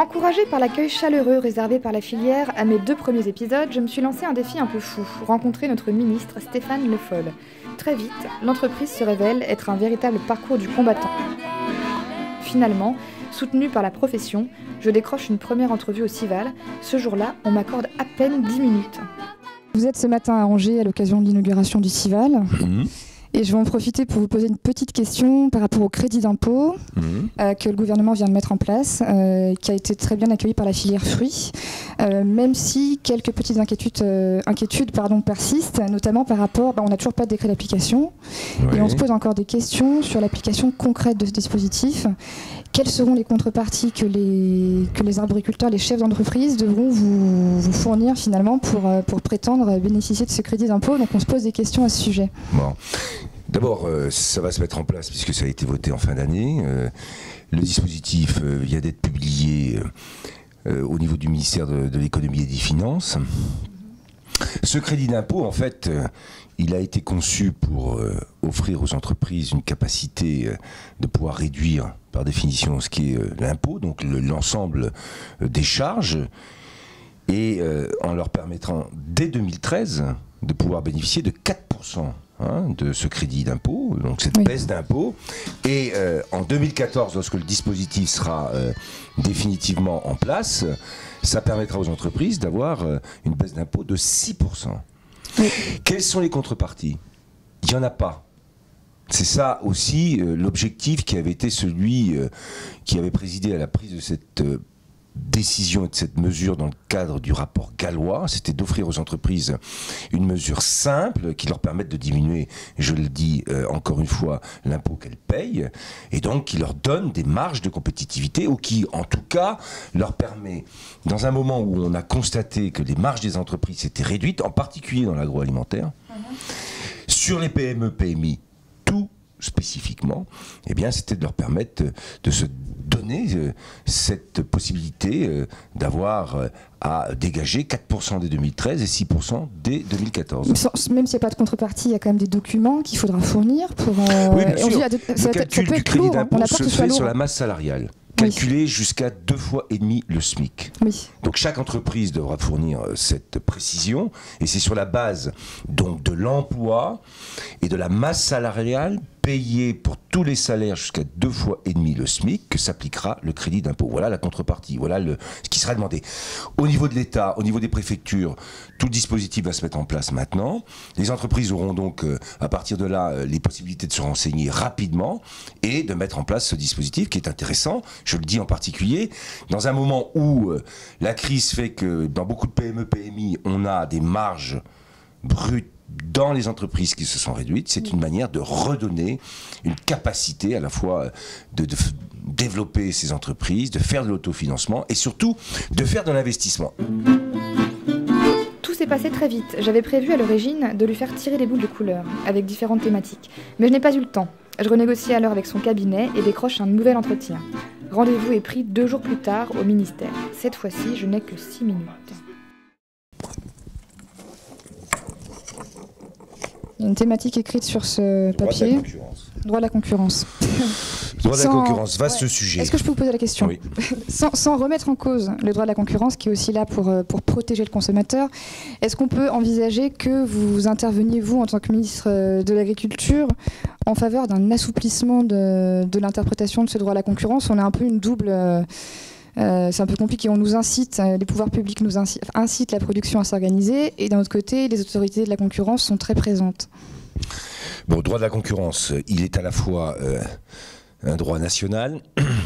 Encouragée par l'accueil chaleureux réservé par la filière à mes 2 premiers épisodes, je me suis lancé un défi un peu fou, rencontrer notre ministre Stéphane Le Foll. Très vite, l'entreprise se révèle être un véritable parcours du combattant. Finalement, soutenue par la profession, je décroche une première entrevue au Cival. Ce jour-là, on m'accorde à peine 10 minutes. Vous êtes ce matin à Angers à l'occasion de l'inauguration du Cival. Et je vais en profiter pour vous poser une petite question par rapport au crédit d'impôt que le gouvernement vient de mettre en place, qui a été très bien accueilli par la filière fruits, même si quelques petites inquiétudes persistent, notamment par rapport, on n'a toujours pas de décret d'application, et on se pose encore des questions sur l'application concrète de ce dispositif. Quelles seront les contreparties que les arboriculteurs, les chefs d'entreprise devront vous fournir finalement pour prétendre bénéficier de ce crédit d'impôt? Donc on se pose des questions à ce sujet. Bon. D'abord, ça va se mettre en place puisque ça a été voté en fin d'année. Le dispositif vient d'être publié au niveau du ministère de l'économie et des finances. Ce crédit d'impôt, en fait, il a été conçu pour offrir aux entreprises une capacité de pouvoir réduire par définition ce qui est l'impôt, donc l'ensemble des charges, et en leur permettant dès 2013 de pouvoir bénéficier de 4% de ce crédit d'impôt, donc cette baisse d'impôt. Et en 2014, lorsque le dispositif sera définitivement en place, ça permettra aux entreprises d'avoir une baisse d'impôt de 6%. Quelles sont les contreparties? Il n'y en a pas. C'est ça aussi l'objectif qui avait été celui qui avait présidé à la prise de cette décision et de cette mesure dans le cadre du rapport Gallois, c'était d'offrir aux entreprises une mesure simple qui leur permette de diminuer, je le dis encore une fois, l'impôt qu'elles payent, et donc qui leur donne des marges de compétitivité, ou qui en tout cas leur permet, dans un moment où on a constaté que les marges des entreprises étaient réduites, en particulier dans l'agroalimentaire, sur les PME, PMI, tout spécifiquement, eh bien, c'était de leur permettre de se donner cette possibilité d'avoir à dégager 4% dès 2013 et 6% dès 2014. Même s'il n'y a pas de contrepartie, il y a quand même des documents qu'il faudra fournir pour... Oui, bien sûr. Le calcul du crédit d'impôt se fait sur la masse salariale, calculé jusqu'à 2,5 fois le SMIC. Donc chaque entreprise devra fournir cette précision, et c'est sur la base donc de l'emploi et de la masse salariale payée pour tous les salaires jusqu'à 2,5 fois le SMIC que s'appliquera le crédit d'impôt. Voilà la contrepartie, voilà ce qui sera demandé. Au niveau de l'État, au niveau des préfectures, tout le dispositif va se mettre en place maintenant. Les entreprises auront donc à partir de là les possibilités de se renseigner rapidement et de mettre en place ce dispositif qui est intéressant. Je le dis en particulier dans un moment où la crise fait que dans beaucoup de PME, PMI, on a des marges brutes dans les entreprises qui se sont réduites. C'est une manière de redonner une capacité à la fois de développer ces entreprises, de faire de l'autofinancement et surtout de faire de l'investissement. Tout s'est passé très vite. J'avais prévu à l'origine de lui faire tirer les boules de couleur avec différentes thématiques. Mais je n'ai pas eu le temps. Je renégocie alors avec son cabinet et décroche un nouvel entretien. Rendez-vous est pris 2 jours plus tard au ministère. Cette fois-ci, je n'ai que 6 minutes. Il y a une thématique écrite sur ce papier. Droit de la concurrence. Droit de la concurrence, vaste sujet. Est-ce que je peux vous poser la question? Oui. Sans remettre en cause le droit de la concurrence, qui est aussi là pour protéger le consommateur, est-ce qu'on peut envisager que vous interveniez, vous, en tant que ministre de l'Agriculture, en faveur d'un assouplissement de l'interprétation de ce droit à la concurrence? On a un peu une double... c'est un peu compliqué, on nous incite, les pouvoirs publics nous incitent la production à s'organiser, et d'un autre côté, les autorités de la concurrence sont très présentes. Bon, le droit de la concurrence, il est à la fois un droit national,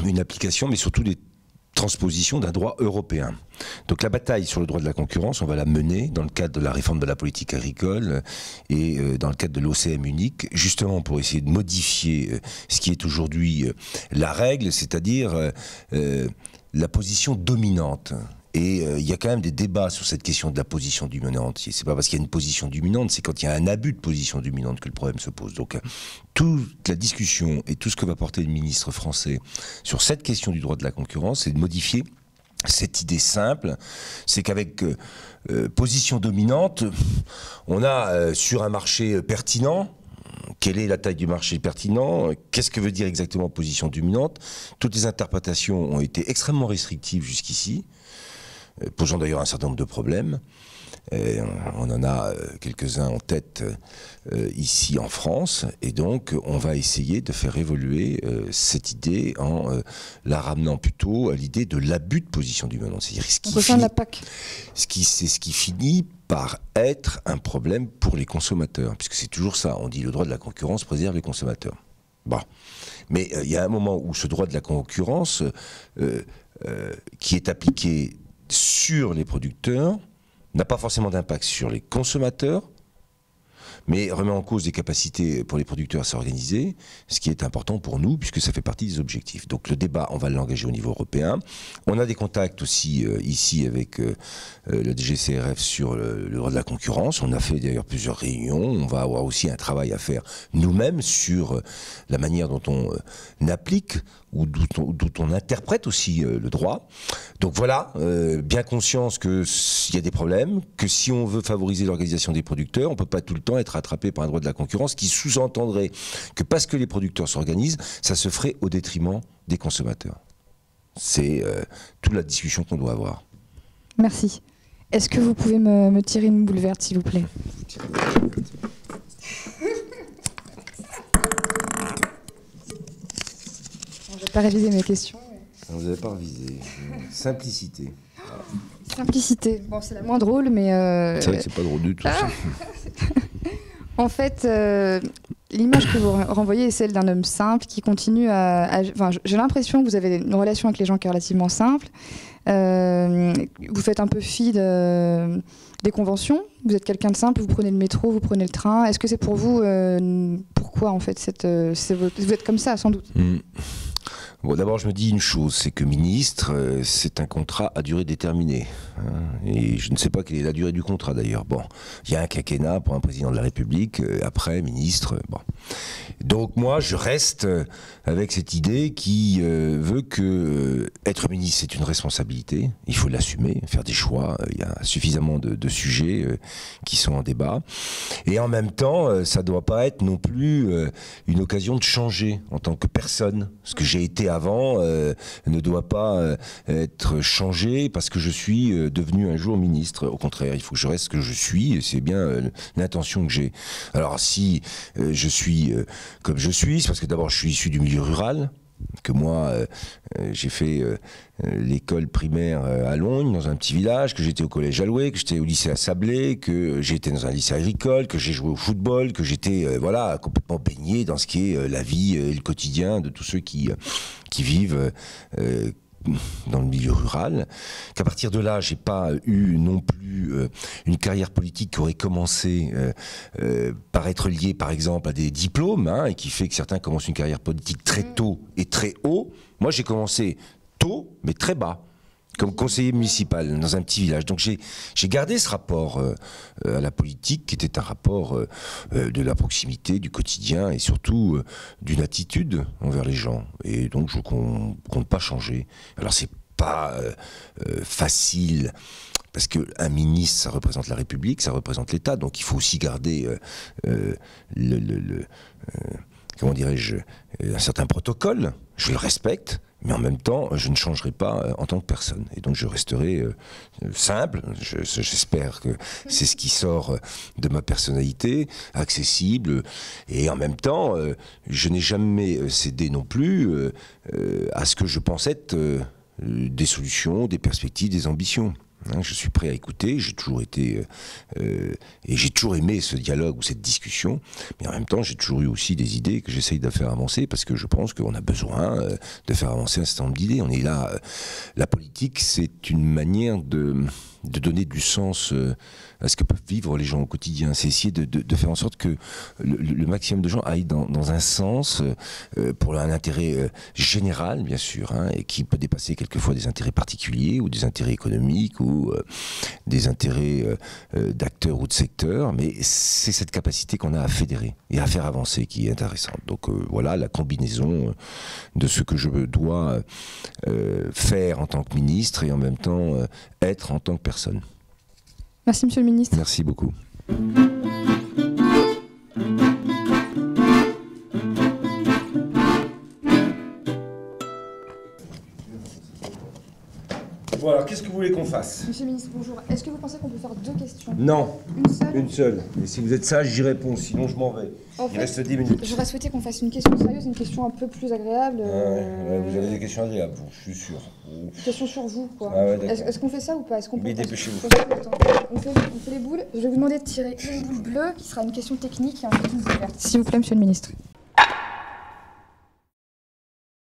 une application, mais surtout des transpositions d'un droit européen. Donc la bataille sur le droit de la concurrence, on va la mener dans le cadre de la réforme de la politique agricole et dans le cadre de l'OCM unique, justement pour essayer de modifier ce qui est aujourd'hui la règle, c'est-à-dire la position dominante. Et il y a quand même des débats sur cette question de la position dominante. C'est pas parce qu'il y a une position dominante, c'est quand il y a un abus de position dominante que le problème se pose. Donc toute la discussion et tout ce que va porter le ministre français sur cette question du droit de la concurrence, c'est de modifier cette idée simple, c'est qu'avec position dominante, on a sur un marché pertinent, Quelle est la taille du marché pertinent? Qu'est-ce que veut dire exactement position dominante? Toutes les interprétations ont été extrêmement restrictives jusqu'ici, posant d'ailleurs un certain nombre de problèmes. On en a quelques-uns en tête ici en France, et donc on va essayer de faire évoluer cette idée en la ramenant plutôt à l'idée de l'abus de position dominante. C'est-à-dire ce qui finit par être un problème pour les consommateurs, puisque c'est toujours ça, on dit le droit de la concurrence préserve les consommateurs. Bon. Mais il y a un moment où ce droit de la concurrence qui est appliqué sur les producteurs n'a pas forcément d'impact sur les consommateurs, mais remet en cause des capacités pour les producteurs à s'organiser, ce qui est important pour nous, puisque ça fait partie des objectifs. Donc le débat, on va l'engager au niveau européen. On a des contacts aussi ici avec le DGCCRF sur le droit de la concurrence. On a fait d'ailleurs plusieurs réunions. On va avoir aussi un travail à faire nous-mêmes sur la manière dont on applique ou d'où on interprète aussi le droit. Donc voilà, bien conscience qu'il y a des problèmes, que si on veut favoriser l'organisation des producteurs, on ne peut pas tout le temps être rattrapé par un droit de la concurrence qui sous-entendrait que parce que les producteurs s'organisent, ça se ferait au détriment des consommateurs. C'est toute la discussion qu'on doit avoir. Merci. Est-ce que vous pouvez me tirer une boule verte, s'il vous plaît? Je vais pas réviser mes questions. Vous n'avez pas révisé. Simplicité. Simplicité. Bon, c'est la moins drôle, mais... C'est vrai que c'est pas drôle du tout. En fait, l'image que vous renvoyez est celle d'un homme simple qui continue Enfin, j'ai l'impression que vous avez une relation avec les gens qui est relativement simple. Vous faites un peu fi des conventions. Vous êtes quelqu'un de simple, vous prenez le métro, vous prenez le train. Est-ce que c'est pour vous... pourquoi, en fait, vous êtes comme ça, sans doute? Bon, d'abord, je me dis une chose, c'est que ministre, c'est un contrat à durée déterminée. Hein, et je ne sais pas quelle est la durée du contrat, d'ailleurs. Bon, il y a un quinquennat pour un président de la République, après, ministre, bon. Donc moi, je reste avec cette idée qui veut que être ministre, c'est une responsabilité. Il faut l'assumer, faire des choix. Il y a suffisamment de sujets qui sont en débat. Et en même temps, ça ne doit pas être non plus une occasion de changer en tant que personne. Ce que j'ai été avant ne doit pas être changé parce que je suis devenu un jour ministre. Au contraire, il faut que je reste ce que je suis, et c'est bien l'intention que j'ai. Alors si je suis comme je suis, c'est parce que d'abord je suis issu du milieu rural, que moi j'ai fait l'école primaire à Lognes, dans un petit village, que j'étais au collège à Loué, que j'étais au lycée à Sablé, que j'étais dans un lycée agricole, que j'ai joué au football, que j'étais voilà, complètement baigné dans ce qui est la vie et le quotidien de tous ceux qui vivent dans le milieu rural, qu'à partir de là, j'ai pas eu non plus une carrière politique qui aurait commencé par être liée, par exemple, à des diplômes, hein, et qui fait que certains commencent une carrière politique très tôt et très haut. Moi, j'ai commencé tôt, mais très bas, comme conseiller municipal dans un petit village. Donc j'ai gardé ce rapport à la politique, qui était un rapport de la proximité, du quotidien, et surtout d'une attitude envers les gens. Et donc je compte pas changer. Alors c'est pas facile, parce qu'un ministre, ça représente la République, ça représente l'État, donc il faut aussi garder comment dirais-je, un certain protocole. Je le respecte, mais en même temps, je ne changerai pas en tant que personne. Et donc je resterai simple, j'espère que c'est ce qui sort de ma personnalité, accessible, et en même temps, je n'ai jamais cédé non plus à ce que je pense être des solutions, des perspectives, des ambitions. Hein, je suis prêt à écouter, j'ai toujours été et j'ai toujours aimé ce dialogue ou cette discussion, mais en même temps j'ai toujours eu aussi des idées que j'essaye de faire avancer, parce que je pense qu'on a besoin de faire avancer un certain nombre d'idées. On est là, la politique, c'est une manière de donner du sens à ce que peuvent vivre les gens au quotidien. C'est essayer de faire en sorte que le maximum de gens aillent dans un sens pour un intérêt général, bien sûr, hein, et qui peut dépasser quelquefois des intérêts particuliers ou des intérêts économiques ou des intérêts d'acteurs ou de secteurs, mais c'est cette capacité qu'on a à fédérer et à faire avancer qui est intéressante. Donc voilà la combinaison de ce que je dois faire en tant que ministre et en même temps être en tant que personne. Merci, Monsieur le Ministre. Merci beaucoup. Bon, alors, qu'est-ce que vous voulez qu'on fasse? Monsieur le ministre, bonjour. Est-ce que vous pensez qu'on peut faire 2 questions? Non. Une seule? Une seule. Et si vous êtes sage, j'y réponds. Sinon, je m'en vais. Il reste 10 minutes. J'aurais souhaité qu'on fasse une question sérieuse, une question un peu plus agréable. Ouais, vous avez des questions agréables, je suis sûr. Une question sur vous, quoi. Ah ouais, d'accord. Est-ce qu'on fait ça ou pas? Est-ce qu'on peut... Mais dépêchez-vous. On fait les boules. Je vais vous demander de tirer une boule bleue qui sera une question technique et une question verte. S'il vous plaît, monsieur le ministre.